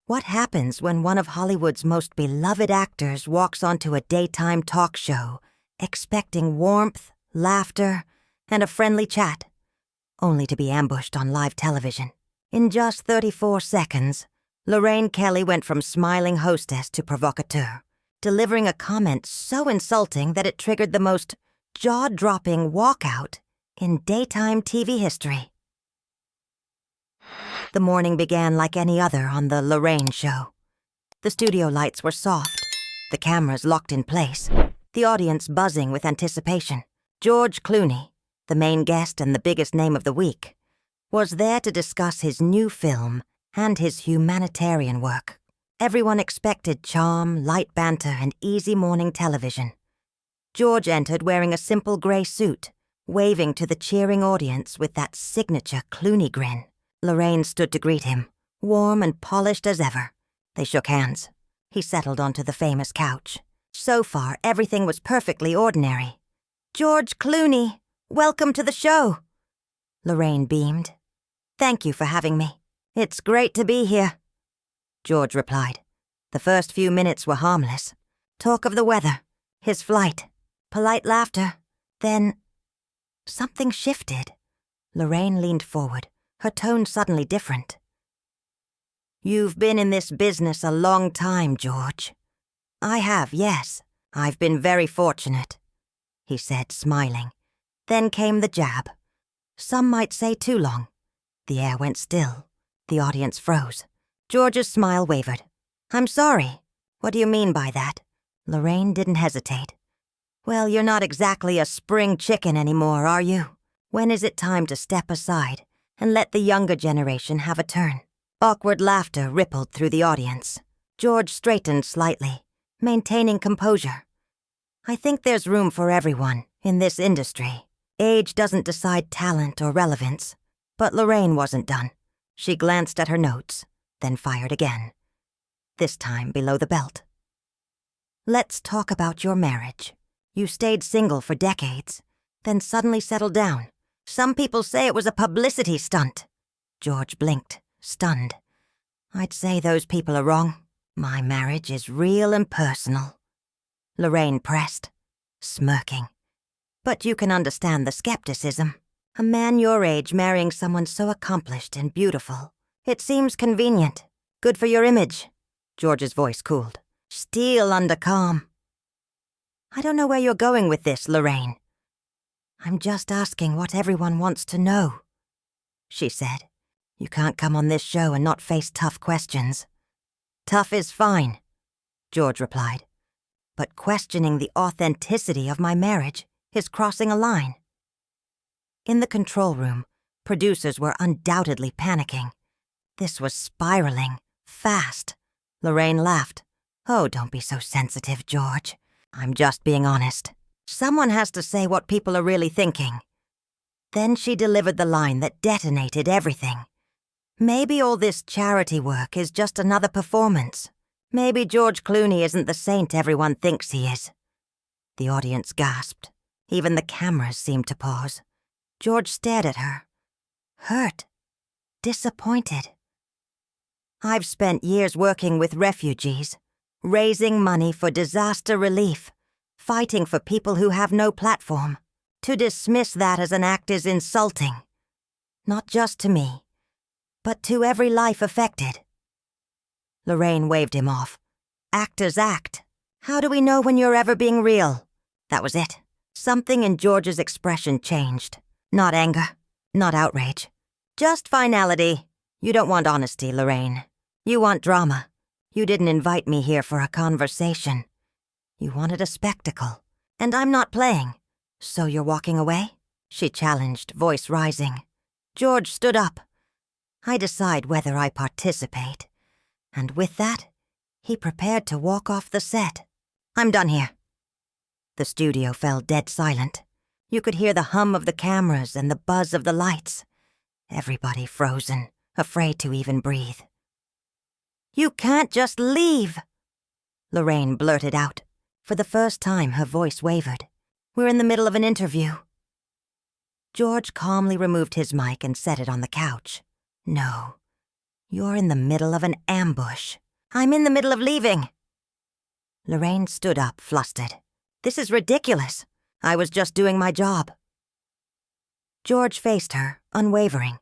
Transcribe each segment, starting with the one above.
What happens when one of Hollywood's most beloved actors walks onto a daytime talk show, expecting warmth, laughter, and a friendly chat, only to be ambushed on live television? In just 34 seconds, Lorraine Kelly went from smiling hostess to provocateur, delivering a comment so insulting that it triggered the most jaw-dropping walkout in daytime TV history. The morning began like any other on The Lorraine Show. The studio lights were soft, the cameras locked in place, the audience buzzing with anticipation. George Clooney, the main guest and the biggest name of the week, was there to discuss his new film and his humanitarian work. Everyone expected charm, light banter, and easy morning television. George entered wearing a simple gray suit, waving to the cheering audience with that signature Clooney grin. Lorraine stood to greet him, warm and polished as ever. They shook hands. He settled onto the famous couch. So far, everything was perfectly ordinary. "George Clooney, welcome to the show." Lorraine beamed. "Thank you for having me. It's great to be here." George replied. The first few minutes were harmless. Talk of the weather, his flight, polite laughter. Then something shifted. Lorraine leaned forward, her tone suddenly different. "You've been in this business a long time, George." "I have, yes. I've been very fortunate," he said, smiling. Then came the jab. Some might say too long. The air went still. The audience froze. George's smile wavered. "I'm sorry. What do you mean by that?" Lorraine didn't hesitate. "Well, you're not exactly a spring chicken anymore, are you? When is it time to step aside and let the younger generation have a turn?" Awkward laughter rippled through the audience. George straightened slightly, maintaining composure. "I think there's room for everyone in this industry. Age doesn't decide talent or relevance." But Lorraine wasn't done. She glanced at her notes, then fired again. This time below the belt. "Let's talk about your marriage. You stayed single for decades, then suddenly settled down. Some people say it was a publicity stunt." George blinked, stunned. "I'd say those people are wrong. My marriage is real and personal." Lorraine pressed, smirking. "But you can understand the skepticism. A man your age marrying someone so accomplished and beautiful. It seems convenient. Good for your image." George's voice cooled. "Steel under calm." "I don't know where you're going with this, Lorraine." "I'm just asking what everyone wants to know," she said. "You can't come on this show and not face tough questions." "Tough is fine," George replied. "But questioning the authenticity of my marriage is crossing a line." In the control room, producers were undoubtedly panicking. This was spiraling, fast. Lorraine laughed. "Oh, don't be so sensitive, George. I'm just being honest. Someone has to say what people are really thinking." Then she delivered the line that detonated everything. "Maybe all this charity work is just another performance. Maybe George Clooney isn't the saint everyone thinks he is." The audience gasped. Even the cameras seemed to pause. George stared at her. Hurt. Disappointed. "I've spent years working with refugees, raising money for disaster relief, fighting for people who have no platform. To dismiss that as an act is insulting. Not just to me, but to every life affected." Lorraine waved him off. "Actors act. How do we know when you're ever being real?" That was it. Something in George's expression changed. Not anger, not outrage. Just finality. "You don't want honesty, Lorraine. You want drama. You didn't invite me here for a conversation. You wanted a spectacle. And I'm not playing. So you're walking away?" she challenged, voice rising. George stood up. "I decide whether I participate." And with that, he prepared to walk off the set. "I'm done here." The studio fell dead silent. You could hear the hum of the cameras and the buzz of the lights. Everybody frozen, afraid to even breathe. "You can't just leave," Lorraine blurted out. For the first time, her voice wavered. "We're in the middle of an interview." George calmly removed his mic and set it on the couch. No. You're in the middle of an ambush. I'm in the middle of leaving. Lorraine stood up, flustered. This is ridiculous. I was just doing my job. George faced her, unwavering.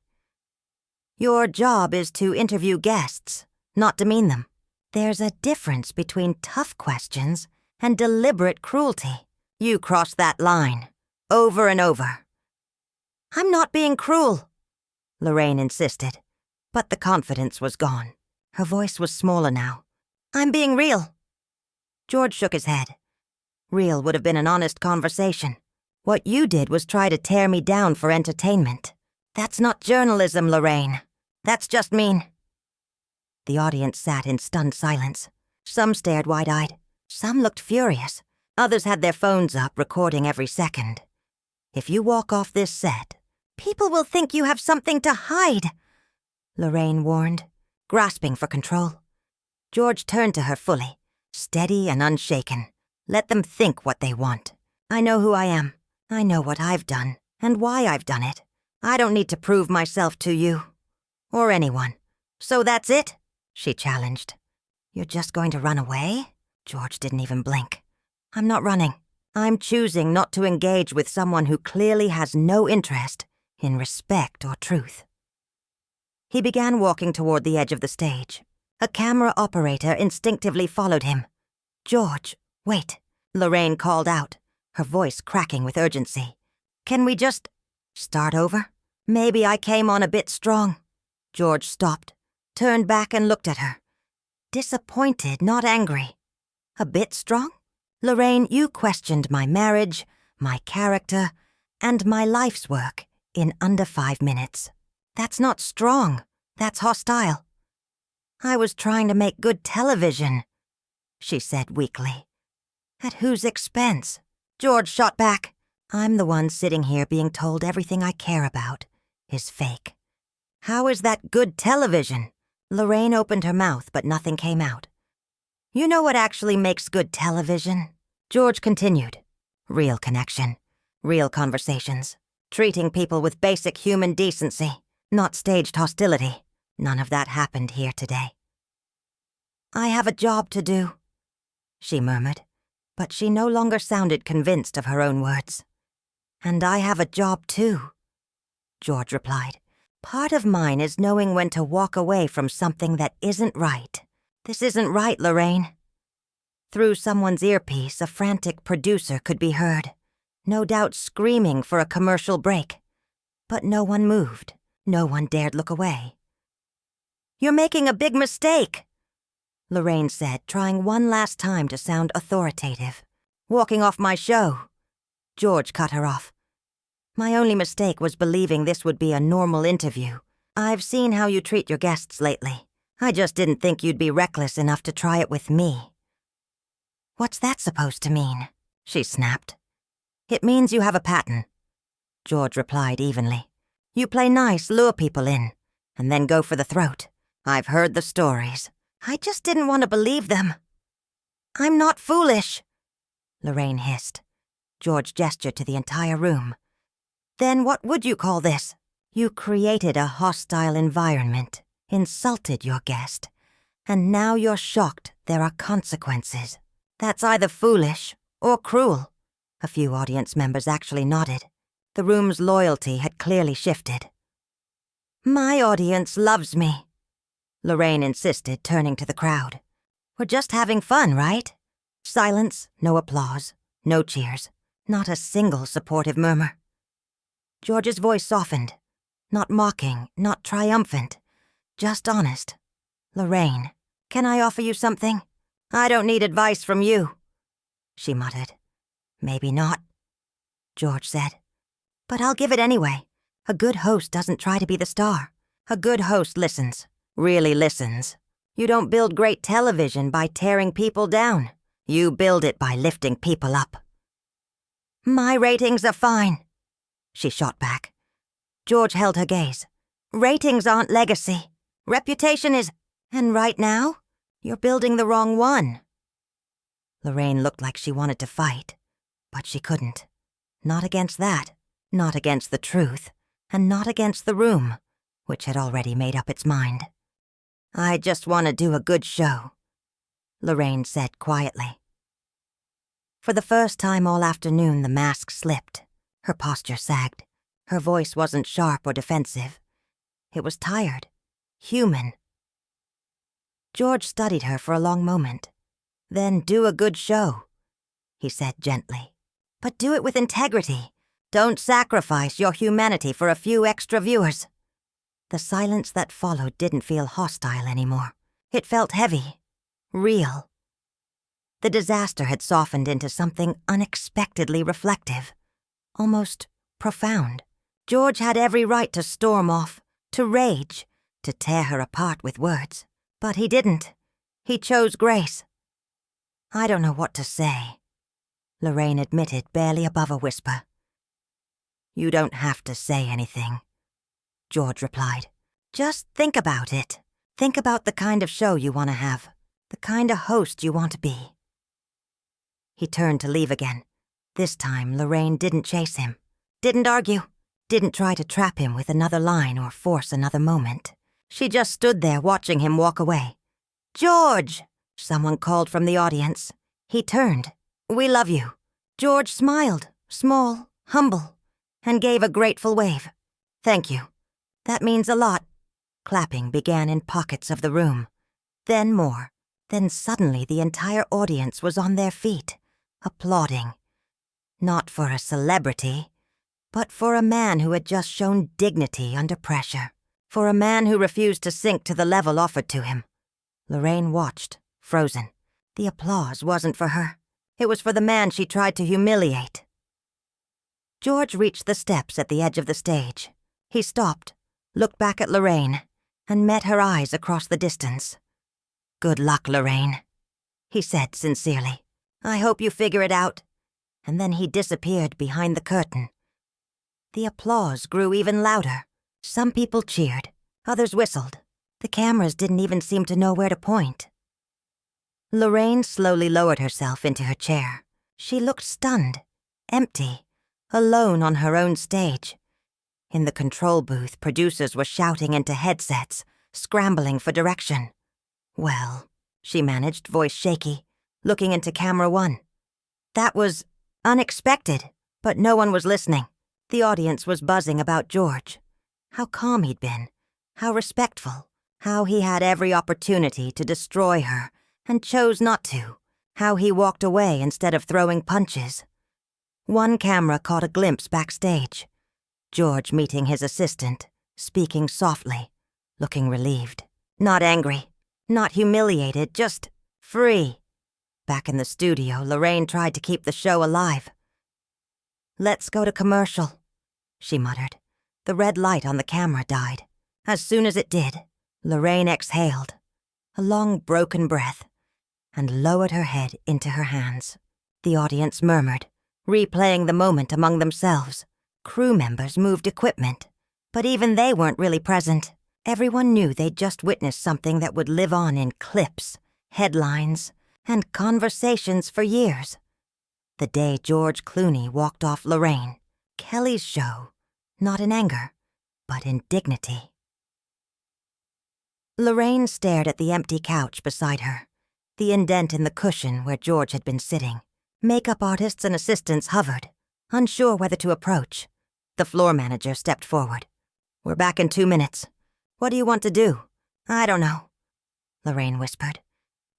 Your job is to interview guests, not demean them. There's a difference between tough questions and deliberate cruelty. You crossed that line, over and over. I'm not being cruel, Lorraine insisted, but the confidence was gone. Her voice was smaller now. I'm being real. George shook his head. Real would have been an honest conversation. What you did was try to tear me down for entertainment. That's not journalism, Lorraine. That's just mean. The audience sat in stunned silence. Some stared wide-eyed. Some looked furious. Others had their phones up, recording every second. If you walk off this set, people will think you have something to hide, Lorraine warned, grasping for control. George turned to her fully, steady and unshaken. Let them think what they want. I know who I am. I know what I've done, and why I've done it. I don't need to prove myself to you, or anyone. So that's it? She challenged. You're just going to run away? George didn't even blink. I'm not running. I'm choosing not to engage with someone who clearly has no interest in respect or truth. He began walking toward the edge of the stage. A camera operator instinctively followed him. George, wait, Lorraine called out, her voice cracking with urgency. Can we just start over? Maybe I came on a bit strong. George stopped, turned back and looked at her. Disappointed, not angry. A bit strong? Lorraine, you questioned my marriage, my character, and my life's work in under 5 minutes. That's not strong. That's hostile. I was trying to make good television, she said weakly. At whose expense? George shot back. I'm the one sitting here being told everything I care about is fake. How is that good television? Lorraine opened her mouth, but nothing came out. You know what actually makes good television? George continued. Real connection. Real conversations. Treating people with basic human decency. Not staged hostility. None of that happened here today. I have a job to do, she murmured, but she no longer sounded convinced of her own words. And I have a job too, George replied. Part of mine is knowing when to walk away from something that isn't right. This isn't right, Lorraine. Through someone's earpiece, a frantic producer could be heard, no doubt screaming for a commercial break. But no one moved. No one dared look away. You're making a big mistake, Lorraine said, trying one last time to sound authoritative. Walking off my show. George cut her off. My only mistake was believing this would be a normal interview. I've seen how you treat your guests lately. I just didn't think you'd be reckless enough to try it with me. What's that supposed to mean? She snapped. It means you have a pattern, George replied evenly. You play nice, lure people in, and then go for the throat. I've heard the stories. I just didn't want to believe them. I'm not foolish, Lorraine hissed. George gestured to the entire room. Then what would you call this? You created a hostile environment, insulted your guest, and now you're shocked there are consequences. That's either foolish or cruel. A few audience members actually nodded. The room's loyalty had clearly shifted. My audience loves me, Lorraine insisted, turning to the crowd. We're just having fun, right? Silence, no applause, no cheers, not a single supportive murmur. George's voice softened, not mocking, not triumphant, just honest. Lorraine, can I offer you something? I don't need advice from you, she muttered. Maybe not, George said. But I'll give it anyway. A good host doesn't try to be the star. A good host listens, really listens. You don't build great television by tearing people down. You build it by lifting people up. My ratings are fine, she shot back. George held her gaze. Ratings aren't legacy. Reputation is... And right now, you're building the wrong one. Lorraine looked like she wanted to fight, but she couldn't. Not against that. Not against the truth, and not against the room, which had already made up its mind. I just want to do a good show," Lorraine said quietly. For the first time all afternoon, the mask slipped. Her posture sagged. Her voice wasn't sharp or defensive. It was tired, human. George studied her for a long moment. "Then do a good show," he said gently. "But do it with integrity. Don't sacrifice your humanity for a few extra viewers." The silence that followed didn't feel hostile anymore. It felt heavy, real. The disaster had softened into something unexpectedly reflective, almost profound. George had every right to storm off, to rage, to tear her apart with words. But he didn't. He chose grace. "I don't know what to say," Lorraine admitted, barely above a whisper. "You don't have to say anything," George replied. "Just think about it. Think about the kind of show you want to have, the kind of host you want to be." He turned to leave again. This time, Lorraine didn't chase him, didn't argue, didn't try to trap him with another line or force another moment. She just stood there watching him walk away. "George!" someone called from the audience. He turned. "We love you." George smiled, small, humble, and gave a grateful wave. "Thank you. That means a lot." Clapping began in pockets of the room. Then more. Then suddenly the entire audience was on their feet, applauding. Not for a celebrity, but for a man who had just shown dignity under pressure. For a man who refused to sink to the level offered to him. Lorraine watched, frozen. The applause wasn't for her. It was for the man she tried to humiliate. George reached the steps at the edge of the stage. He stopped, looked back at Lorraine, and met her eyes across the distance. "Good luck, Lorraine," he said sincerely. "I hope you figure it out." And then he disappeared behind the curtain. The applause grew even louder. Some people cheered, others whistled. The cameras didn't even seem to know where to point. Lorraine slowly lowered herself into her chair. She looked stunned, empty, alone on her own stage. In the control booth, producers were shouting into headsets, scrambling for direction. "Well," she managed, voice shaky, looking into camera one. "That was unexpected," but no one was listening. The audience was buzzing about George. How calm he'd been, how respectful, how he had every opportunity to destroy her and chose not to, how he walked away instead of throwing punches. One camera caught a glimpse backstage. George meeting his assistant, speaking softly, looking relieved. Not angry, not humiliated, just free. Back in the studio, Lorraine tried to keep the show alive. "Let's go to commercial," she muttered. The red light on the camera died. As soon as it did, Lorraine exhaled, a long broken breath, and lowered her head into her hands. The audience murmured, replaying the moment among themselves. Crew members moved equipment, but even they weren't really present. Everyone knew they'd just witnessed something that would live on in clips, headlines, and conversations for years. The day George Clooney walked off Lorraine, Kelly's show, not in anger, but in dignity. Lorraine stared at the empty couch beside her, the indent in the cushion where George had been sitting. Makeup artists and assistants hovered, unsure whether to approach. The floor manager stepped forward. "We're back in 2 minutes. What do you want to do?" "I don't know," Lorraine whispered.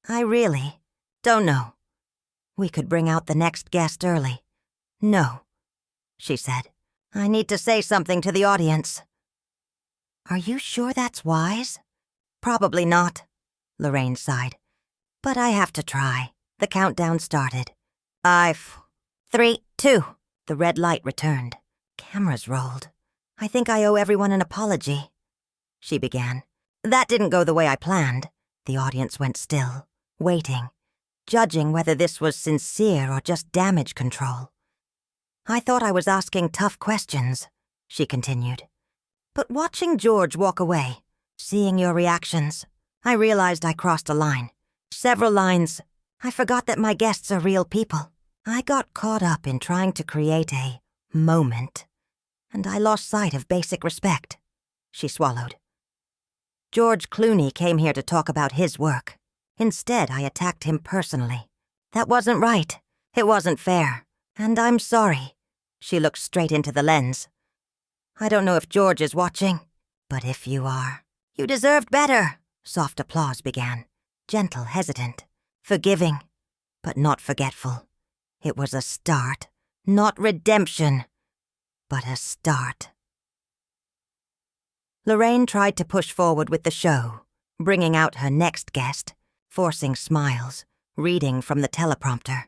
"I really don't know. We could bring out the next guest early." "No," she said. "I need to say something to the audience." "Are you sure that's wise?" "Probably not," Lorraine sighed. "But I have to try." The countdown started. 5, 3, 2. The red light returned. Cameras rolled. "I think I owe everyone an apology," she began. "That didn't go the way I planned." The audience went still, waiting, judging whether this was sincere or just damage control. "I thought I was asking tough questions," she continued. "But watching George walk away, seeing your reactions, I realized I crossed a line. Several lines. I forgot that my guests are real people. I got caught up in trying to create a moment, and I lost sight of basic respect." She swallowed. George Clooney came here to talk about his work. Instead, I attacked him personally. That wasn't right. It wasn't fair. And I'm sorry." She looked straight into the lens. "I don't know if George is watching, but if you are, you deserved better." Soft applause began. Gentle, hesitant, forgiving, but not forgetful. It was a start, not redemption, but a start. Lorraine tried to push forward with the show, bringing out her next guest, forcing smiles, reading from the teleprompter.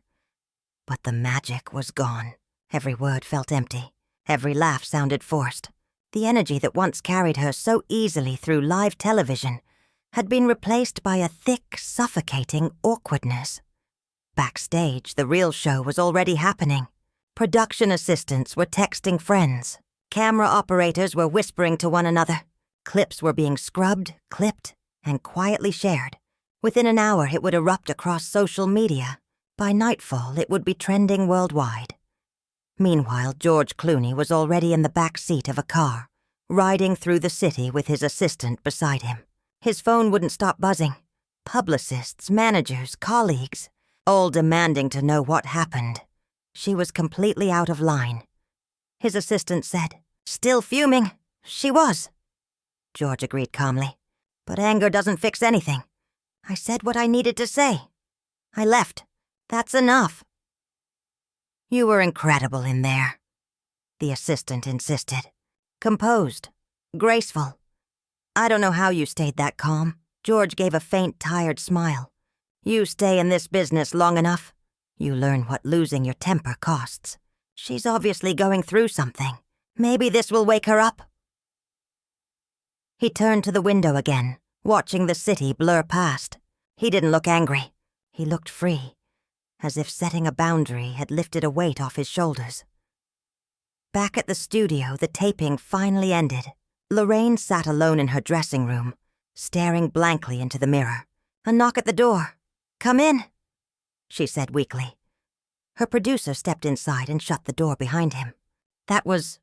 But the magic was gone. Every word felt empty. Every laugh sounded forced. The energy that once carried her so easily through live television had been replaced by a thick, suffocating awkwardness. Backstage, the real show was already happening. Production assistants were texting friends. Camera operators were whispering to one another. Clips were being scrubbed, clipped, and quietly shared. Within an hour, it would erupt across social media. By nightfall, it would be trending worldwide. Meanwhile, George Clooney was already in the back seat of a car, riding through the city with his assistant beside him. His phone wouldn't stop buzzing. Publicists, managers, colleagues, all demanding to know what happened. She was completely out of line. His assistant said, "Still fuming?" "She was." George agreed calmly. "But anger doesn't fix anything. I said what I needed to say. I left. That's enough." "You were incredible in there," the assistant insisted. "Composed. Graceful. I don't know how you stayed that calm." George gave a faint, tired smile. "You stay in this business long enough, you learn what losing your temper costs. She's obviously going through something. Maybe this will wake her up." He turned to the window again, watching the city blur past. He didn't look angry. He looked free, as if setting a boundary had lifted a weight off his shoulders. Back at the studio, the taping finally ended. Lorraine sat alone in her dressing room, staring blankly into the mirror. A knock at the door. "Come in," she said weakly. Her producer stepped inside and shut the door behind him. "That was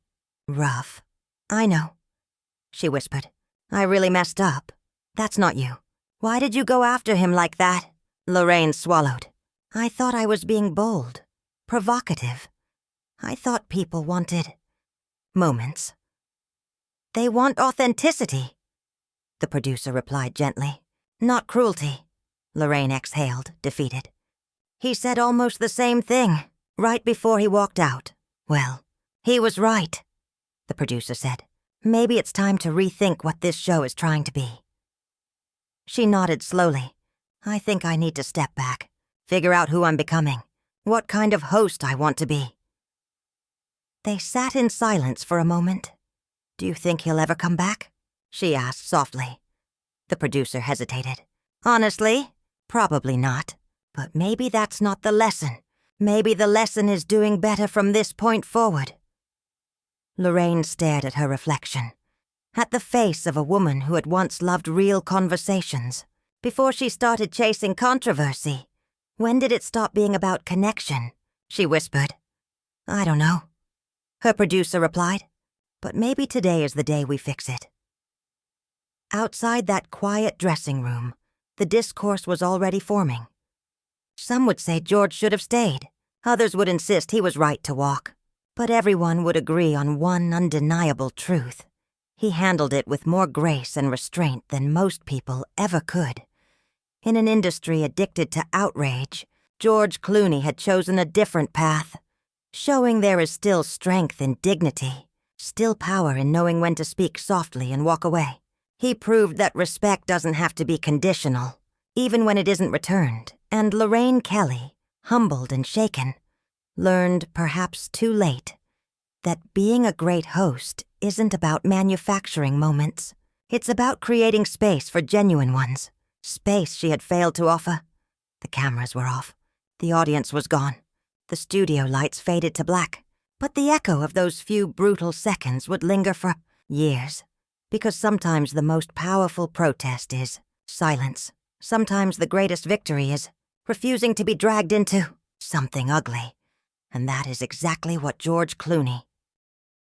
rough." "I know," she whispered. "I really messed up. That's not you. Why did you go after him like that?" Lorraine swallowed. "I thought I was being bold, provocative. I thought people wanted moments. They want authenticity," the producer replied gently. "Not cruelty." Lorraine exhaled, defeated. "He said almost the same thing, right before he walked out." "Well, he was right," the producer said. "Maybe it's time to rethink what this show is trying to be." She nodded slowly. "I think I need to step back, figure out who I'm becoming, what kind of host I want to be." They sat in silence for a moment. "Do you think he'll ever come back?" she asked softly. The producer hesitated. "Honestly, probably not. But maybe that's not the lesson. Maybe the lesson is doing better from this point forward." Lorraine stared at her reflection, at the face of a woman who had once loved real conversations. Before she started chasing controversy, when did it stop being about connection? She whispered. "I don't know," her producer replied. "But maybe today is the day we fix it." Outside that quiet dressing room, the discourse was already forming. Some would say George should have stayed. Others would insist he was right to walk. But everyone would agree on one undeniable truth. He handled it with more grace and restraint than most people ever could. In an industry addicted to outrage, George Clooney had chosen a different path, showing there is still strength in dignity, still power in knowing when to speak softly and walk away. He proved that respect doesn't have to be conditional, even when it isn't returned, and Lorraine Kelly, humbled and shaken, learned, perhaps too late, that being a great host isn't about manufacturing moments. It's about creating space for genuine ones, space she had failed to offer. The cameras were off. The audience was gone. The studio lights faded to black. But the echo of those few brutal seconds would linger for years. Because sometimes the most powerful protest is silence. Sometimes the greatest victory is refusing to be dragged into something ugly. And that is exactly what George Clooney